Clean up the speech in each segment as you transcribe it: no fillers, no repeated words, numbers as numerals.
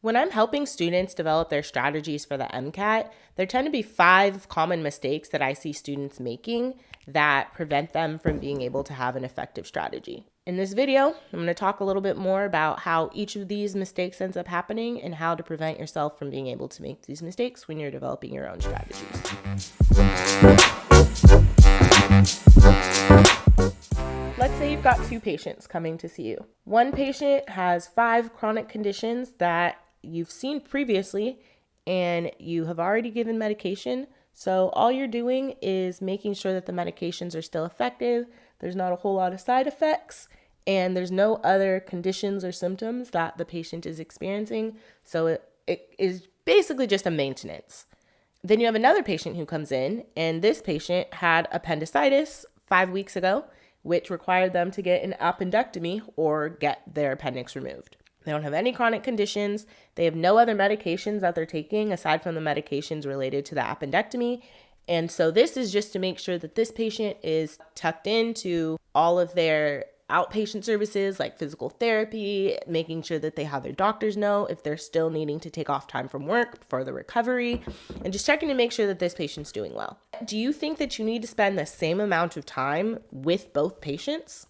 When I'm helping students develop their strategies for the MCAT, there tend to be 5 common mistakes that I see students making that prevent them from being able to have an effective strategy. In this video, I'm going to talk a little bit more about how each of these mistakes ends up happening and how to prevent yourself from being able to make these mistakes when you're developing your own strategies. Let's say you've got 2 patients coming to see you. One patient has 5 chronic conditions that you've seen previously and you have already given medication. So all you're doing is making sure that the medications are still effective, there's not a whole lot of side effects, and there's no other conditions or symptoms that the patient is experiencing. So it is basically just a maintenance. Then you have another patient who comes in, and this patient had appendicitis 5 weeks ago, which required them to get an appendectomy or get their appendix removed. They don't have any chronic conditions. They have no other medications that they're taking aside from the medications related to the appendectomy. And so this is just to make sure that this patient is tucked into all of their outpatient services like physical therapy, making sure that they have their doctors know if they're still needing to take off time from work for the recovery, and just checking to make sure that this patient's doing well. Do you think that you need to spend the same amount of time with both patients?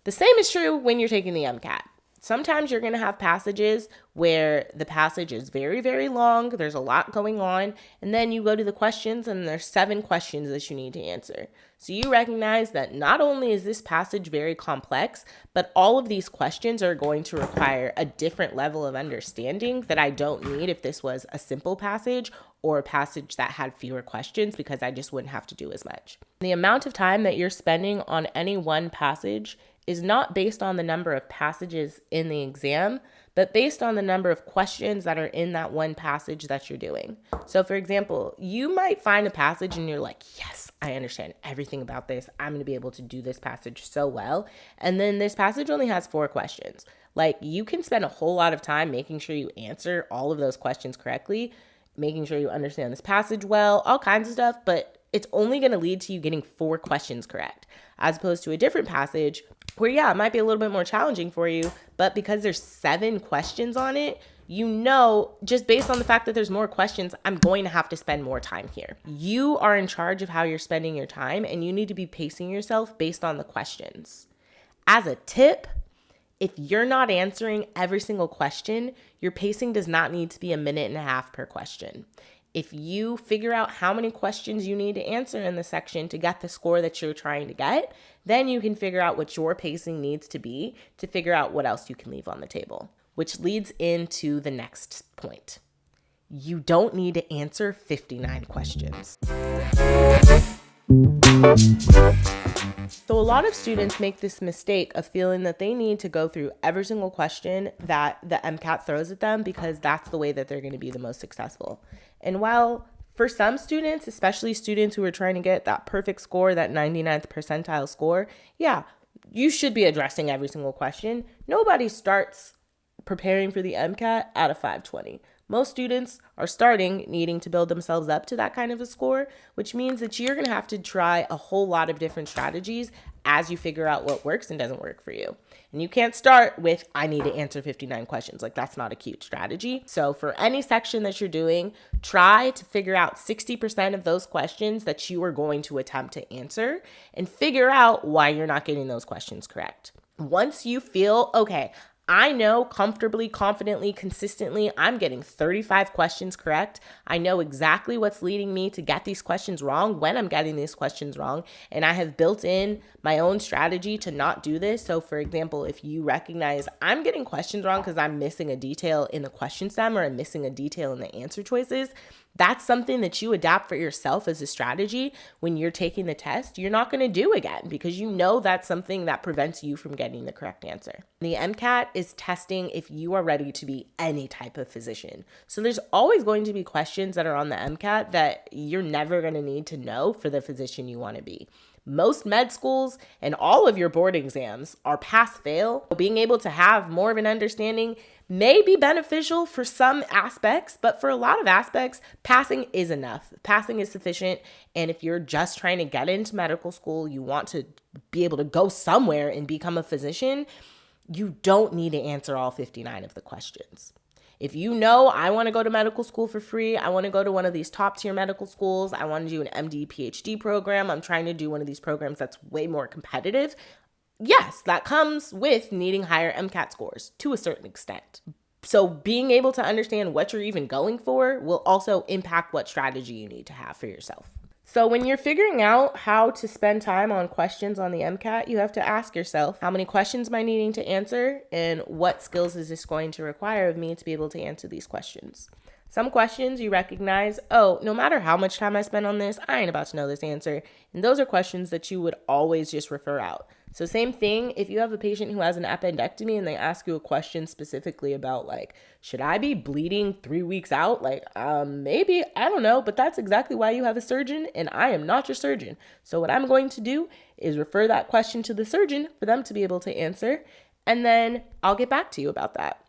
The same is true when you're taking the MCAT. Sometimes you're going to have passages where the passage is very, very long. There's a lot going on. And then you go to the questions and there's 7 questions that you need to answer. So you recognize that not only is this passage very complex, but all of these questions are going to require a different level of understanding that I don't need if this was a simple passage or a passage that had fewer questions, because I just wouldn't have to do as much. The amount of time that you're spending on any one passage is not based on the number of passages in the exam, but based on the number of questions that are in that one passage that you're doing. So for example, you might find a passage and you're like, yes, I understand everything about this. I'm going to be able to do this passage so well. And then this passage only has 4 questions. Like, you can spend a whole lot of time making sure you answer all of those questions correctly, making sure you understand this passage well, all kinds of stuff, but it's only going to lead to you getting 4 questions correct, as opposed to a different passage where, yeah, it might be a little bit more challenging for you, but because there's 7 questions on it, you know, just based on the fact that there's more questions, I'm going to have to spend more time here. You are in charge of how you're spending your time, and you need to be pacing yourself based on the questions. As a tip, if you're not answering every single question, your pacing does not need to be 1.5 minutes per question. If you figure out how many questions you need to answer in the section to get the score that you're trying to get, then you can figure out what your pacing needs to be to figure out what else you can leave on the table, which leads into the next point. You don't need to answer 59 questions. So a lot of students make this mistake of feeling that they need to go through every single question that the MCAT throws at them because that's the way that they're going to be the most successful. And while for some students, especially students who are trying to get that perfect score, that 99th percentile score, yeah, you should be addressing every single question. Nobody starts preparing for the MCAT at a 520. Most students are starting needing to build themselves up to that kind of a score, which means that you're going to have to try a whole lot of different strategies as you figure out what works and doesn't work for you. And you can't start with, I need to answer 59 questions. Like, that's not a cute strategy. So for any section that you're doing, try to figure out 60% of those questions that you are going to attempt to answer and figure out why you're not getting those questions correct. Once you feel, okay, I know comfortably, confidently, consistently, I'm getting 35 questions correct. I know exactly what's leading me to get these questions wrong when I'm getting these questions wrong. And I have built in my own strategy to not do this. So for example, if you recognize I'm getting questions wrong because I'm missing a detail in the question stem or I'm missing a detail in the answer choices, that's something that you adapt for yourself as a strategy when you're taking the test. You're not going to do again because you know that's something that prevents you from getting the correct answer. The MCAT is testing if you are ready to be any type of physician. So there's always going to be questions that are on the MCAT that you're never going to need to know for the physician you want to be. Most med schools and all of your board exams are pass-fail. Being able to have more of an understanding may be beneficial for some aspects, but for a lot of aspects, passing is enough. Passing is sufficient. And if you're just trying to get into medical school, you want to be able to go somewhere and become a physician, you don't need to answer all 59 of the questions. If you know, I want to go to medical school for free, I want to go to one of these top tier medical schools, I want to do an MD, PhD program, I'm trying to do one of these programs that's way more competitive, yes, that comes with needing higher MCAT scores to a certain extent. So being able to understand what you're even going for will also impact what strategy you need to have for yourself. So when you're figuring out how to spend time on questions on the MCAT, you have to ask yourself, how many questions am I needing to answer, and what skills is this going to require of me to be able to answer these questions? Some questions you recognize, oh, no matter how much time I spend on this, I ain't about to know this answer. And those are questions that you would always just refer out. So same thing, if you have a patient who has an appendectomy and they ask you a question specifically about like, should I be bleeding 3 weeks out? Like, maybe, I don't know, but that's exactly why you have a surgeon and I am not your surgeon. So what I'm going to do is refer that question to the surgeon for them to be able to answer. And then I'll get back to you about that.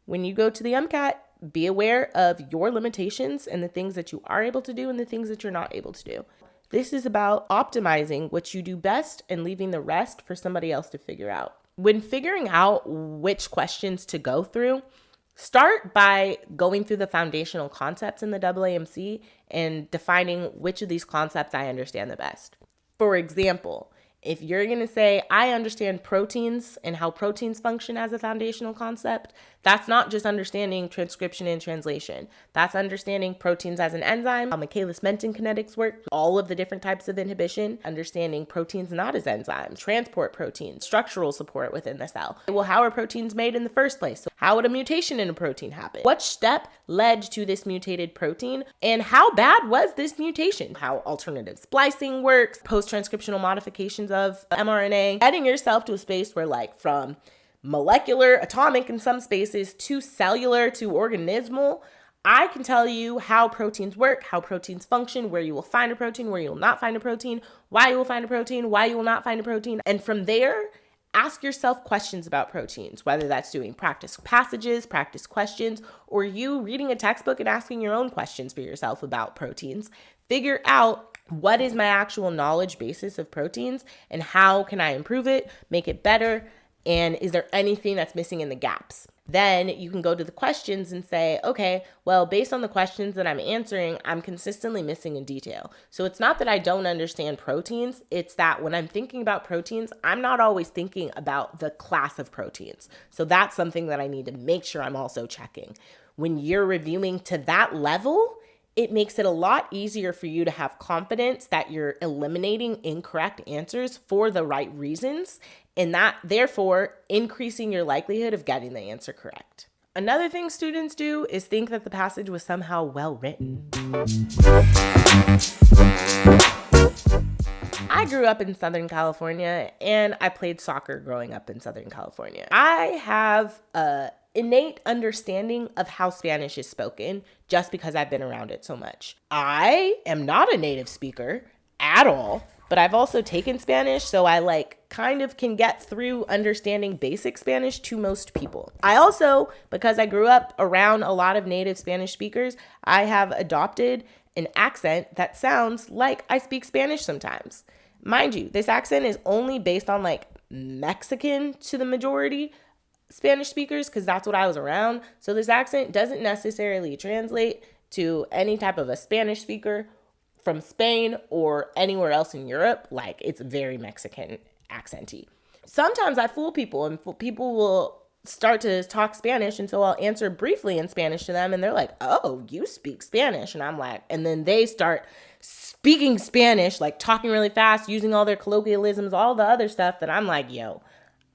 When you go to the MCAT, be aware of your limitations and the things that you are able to do and the things that you're not able to do. This is about optimizing what you do best and leaving the rest for somebody else to figure out. When figuring out which questions to go through, start by going through the foundational concepts in the AAMC and defining which of these concepts I understand the best. For example, if you're going to say, I understand proteins and how proteins function as a foundational concept, that's not just understanding transcription and translation. That's understanding proteins as an enzyme, how Michaelis-Menten kinetics work, all of the different types of inhibition, understanding proteins not as enzymes, transport proteins, structural support within the cell. Well, how are proteins made in the first place? So how would a mutation in a protein happen? What step led to this mutated protein? And how bad was this mutation? How alternative splicing works, post-transcriptional modifications of mRNA, getting yourself to a space where like from molecular, atomic in some spaces, to cellular, to organismal, I can tell you how proteins work, how proteins function, where you will find a protein, where you will not find a protein, why you will find a protein, why you will not find a protein. And from there, ask yourself questions about proteins, whether that's doing practice passages, practice questions, or you reading a textbook and asking your own questions for yourself about proteins. Figure out what is my actual knowledge basis of proteins and how can I improve it, make it better, and is there anything that's missing in the gaps? Then you can go to the questions and say, okay, well, based on the questions that I'm answering, I'm consistently missing in detail. So it's not that I don't understand proteins. It's that when I'm thinking about proteins, I'm not always thinking about the class of proteins. So that's something that I need to make sure I'm also checking. When you're reviewing to that level, it makes it a lot easier for you to have confidence that you're eliminating incorrect answers for the right reasons, and that therefore increasing your likelihood of getting the answer correct. Another thing students do is think that the passage was somehow well written. I grew up in Southern California and I played soccer growing up in Southern California. I have a innate understanding of how Spanish is spoken just because I've been around it so much. I am not a native speaker at all, but I've also taken Spanish, so I kind of can get through understanding basic Spanish to most people. I also, because I grew up around a lot of native Spanish speakers, I have adopted an accent that sounds like I speak Spanish sometimes. Mind you, this accent is only based on Mexican to the majority Spanish speakers because that's what I was around. So this accent doesn't necessarily translate to any type of a Spanish speaker from Spain or anywhere else in Europe. It's very Mexican accenty. Sometimes I fool people and people will start to talk Spanish, and so I'll answer briefly in Spanish to them and they're like, oh, you speak Spanish? And I'm like, and then they start speaking Spanish, talking really fast, using all their colloquialisms, all the other stuff that I'm like, yo,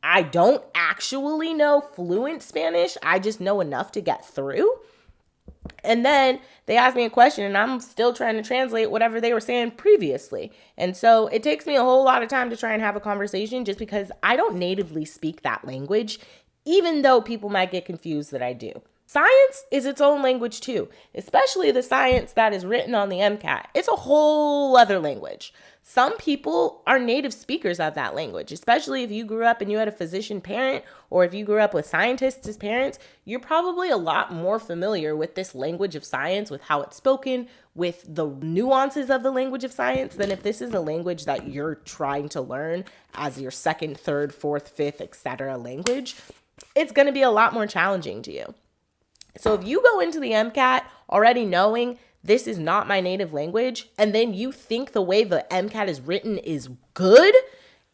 I don't actually know fluent Spanish. I just know enough to get through. And then they ask me a question and I'm still trying to translate whatever they were saying previously. And so it takes me a whole lot of time to try and have a conversation just because I don't natively speak that language, even though people might get confused that I do. Science is its own language too, especially the science that is written on the MCAT. It's a whole other language. Some people are native speakers of that language, especially if you grew up and you had a physician parent, or if you grew up with scientists as parents, you're probably a lot more familiar with this language of science, with how it's spoken, with the nuances of the language of science, than if this is a language that you're trying to learn as your second, third, fourth, fifth, etc. language. It's going to be a lot more challenging to you. So if you go into the MCAT already knowing this is not my native language, and then you think the way the MCAT is written is good,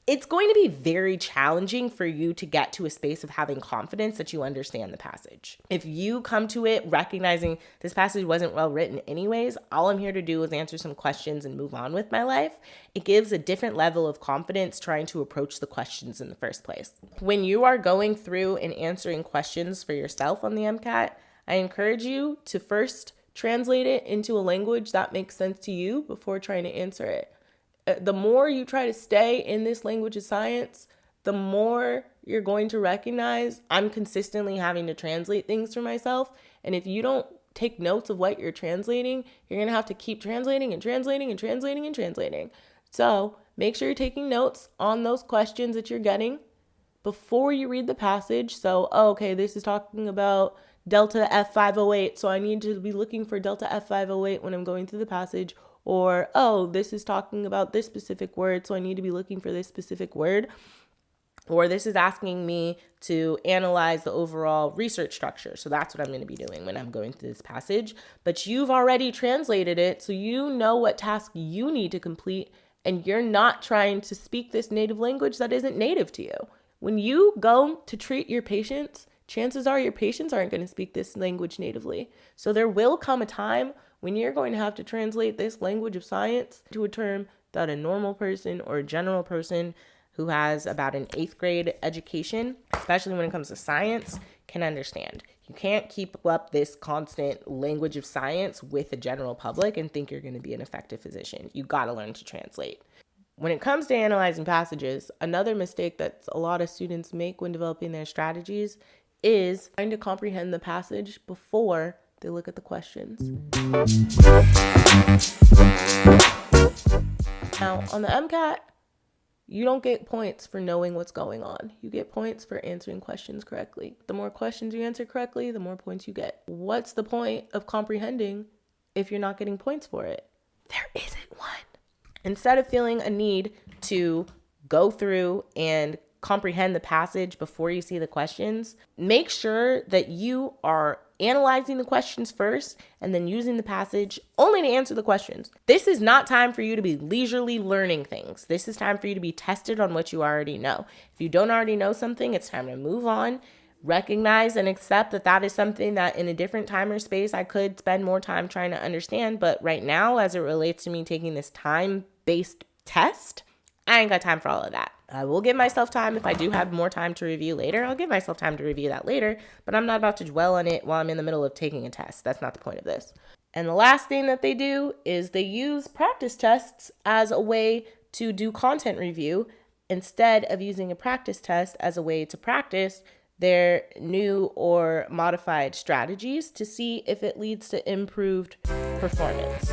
it's going to be very challenging for you to get to a space of having confidence that you understand the passage. If you come to it recognizing this passage wasn't well written anyways, all I'm here to do is answer some questions and move on with my life, it gives a different level of confidence trying to approach the questions in the first place. When you are going through and answering questions for yourself on the MCAT, I encourage you to first translate it into a language that makes sense to you before trying to answer it. The more you try to stay in this language of science, the more you're going to recognize I'm consistently having to translate things for myself. And if you don't take notes of what you're translating, you're going to have to keep translating and translating and translating and translating. So make sure you're taking notes on those questions that you're getting before you read the passage. So, okay, this is talking about delta F508, so I need to be looking for delta F508 when I'm going through the passage. Or, oh, this is talking about this specific word, so I need to be looking for this specific word. Or this is asking me to analyze the overall research structure. So that's what I'm going to be doing when I'm going through this passage. But you've already translated it, so you know what task you need to complete, and you're not trying to speak this native language that isn't native to you. When you go to treat your patients, chances are your patients aren't going to speak this language natively. So there will come a time when you're going to have to translate this language of science to a term that a normal person or a general person who has about an 8th grade education, especially when it comes to science, can understand. You can't keep up this constant language of science with the general public and think you're going to be an effective physician. You got to learn to translate. When it comes to analyzing passages, another mistake that a lot of students make when developing their strategies is trying to comprehend the passage before they look at the questions. Now, on the MCAT, you don't get points for knowing what's going on. You get points for answering questions correctly. The more questions you answer correctly, the more points you get. What's the point of comprehending if you're not getting points for it? There isn't one. Instead of feeling a need to go through and comprehend the passage before you see the questions, make sure that you are analyzing the questions first and then using the passage only to answer the questions. This is not time for you to be leisurely learning things. This is time for you to be tested on what you already know. If you don't already know something, it's time to move on. Recognize and accept that that is something that in a different time or space I could spend more time trying to understand. But right now, as it relates to me taking this time-based test, I ain't got time for all of that. I will give myself time if I do have more time to review later. I'll give myself time to review that later, but I'm not about to dwell on it while I'm in the middle of taking a test. That's not the point of this. And the last thing that they do is they use practice tests as a way to do content review instead of using a practice test as a way to practice their new or modified strategies to see if it leads to improved performance.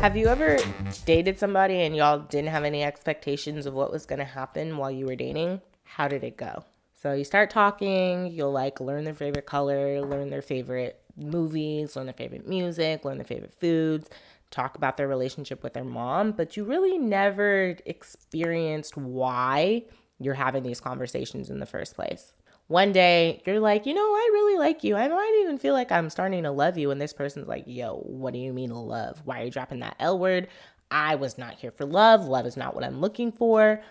Have you ever dated somebody and y'all didn't have any expectations of what was going to happen while you were dating? How did it go? So you start talking, you'll learn their favorite color, learn their favorite movies, learn their favorite music, learn their favorite foods, talk about their relationship with their mom, but you really never experienced why you're having these conversations in the first place. One day you're like, I really like you. I might even feel like I'm starting to love you. And this person's like, yo, what do you mean love? Why are you dropping that L word? I was not here for love. Love is not what I'm looking for.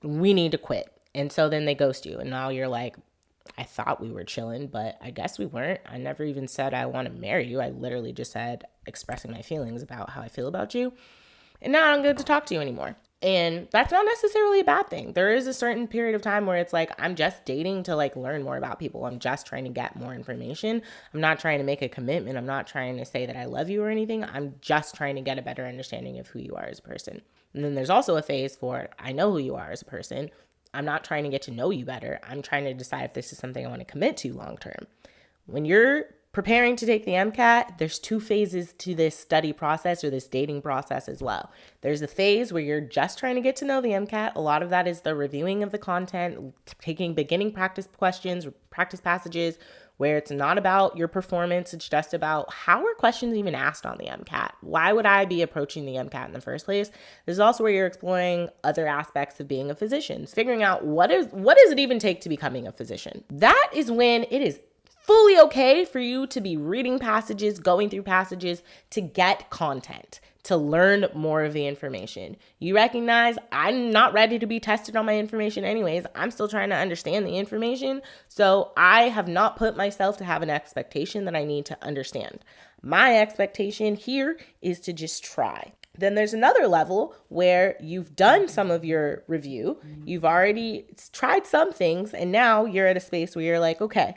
We need to quit. And so then they ghost you. And now you're like, I thought we were chilling, but I guess we weren't. I never even said I want to marry you. I literally just said expressing my feelings about how I feel about you. And now I don't get to talk to you anymore. And that's not necessarily a bad thing. There is a certain period of time where it's like, I'm just dating to learn more about people. I'm just trying to get more information. I'm not trying to make a commitment. I'm not trying to say that I love you or anything. I'm just trying to get a better understanding of who you are as a person. And then there's also a phase for, I know who you are as a person. I'm not trying to get to know you better. I'm trying to decide if this is something I want to commit to long term. When you're preparing to take the MCAT, there's 2 phases to this study process or this dating process as well. There's a phase where you're just trying to get to know the MCAT. A lot of that is the reviewing of the content, taking beginning practice questions, practice passages, where it's not about your performance. It's just about how are questions even asked on the MCAT? Why would I be approaching the MCAT in the first place? This is also where you're exploring other aspects of being a physician, figuring out what does it even take to becoming a physician. That is when it is fully okay for you to be reading passages, going through passages to get content, to learn more of the information. You recognize I'm not ready to be tested on my information anyways. I'm still trying to understand the information. So I have not put myself to have an expectation that I need to understand. My expectation here is to just try. Then there's another level where you've done some of your review. You've already tried some things, and now you're at a space where you're like, okay,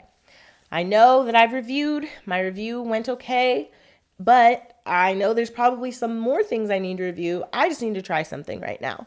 I know that I've reviewed, my review went okay, but I know there's probably some more things I need to review. I just need to try something right now.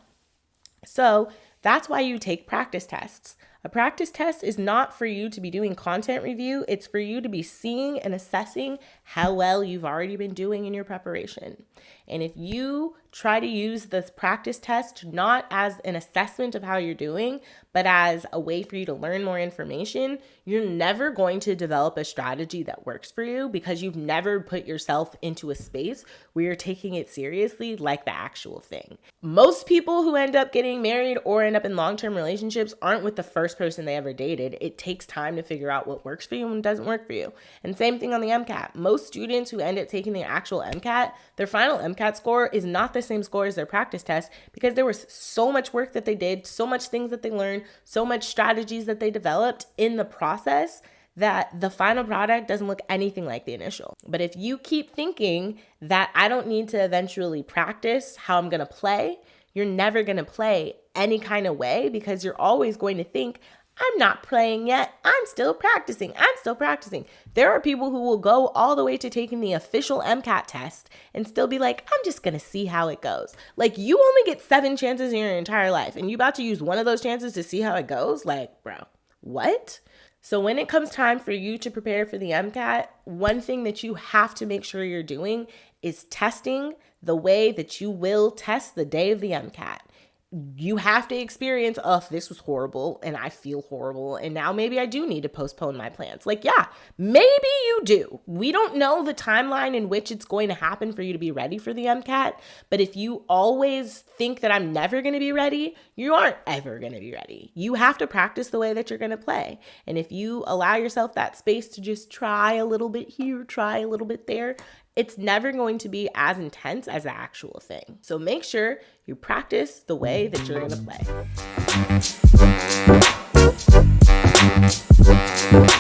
So that's why you take practice tests. A practice test is not for you to be doing content review. It's for you to be seeing and assessing how well you've already been doing in your preparation. And if you try to use this practice test not as an assessment of how you're doing, but as a way for you to learn more information, you're never going to develop a strategy that works for you because you've never put yourself into a space where you're taking it seriously like the actual thing. Most people who end up getting married or end up in long-term relationships aren't with the first person they ever dated. It takes time to figure out what works for you and doesn't work for you. And same thing on the MCAT. Most students who end up taking the actual MCAT, their final MCAT score is not the same score as their practice test because there was so much work that they did, so much things that they learned, so much strategies that they developed in the process that the final product doesn't look anything like the initial. But if you keep thinking that I don't need to eventually practice how I'm going to play, you're never going to play any kind of way because you're always going to think, I'm not playing yet. I'm still practicing. There are people who will go all the way to taking the official MCAT test and still be like, I'm just going to see how it goes. Like, you only get 7 chances in your entire life and you about to use one of those chances to see how it goes? Like, bro, what? So when it comes time for you to prepare for the MCAT, one thing that you have to make sure you're doing is testing the way that you will test the day of the MCAT. You have to experience, oh, this was horrible and I feel horrible and now maybe I do need to postpone my plans. Like, yeah, maybe you do. We don't know the timeline in which it's going to happen for you to be ready for the MCAT, but if you always think that I'm never going to be ready, you aren't ever going to be ready. You have to practice the way that you're going to play. And if you allow yourself that space to just try a little bit here, try a little bit there, it's never going to be as intense as the actual thing. So make sure you practice the way that you're going to play.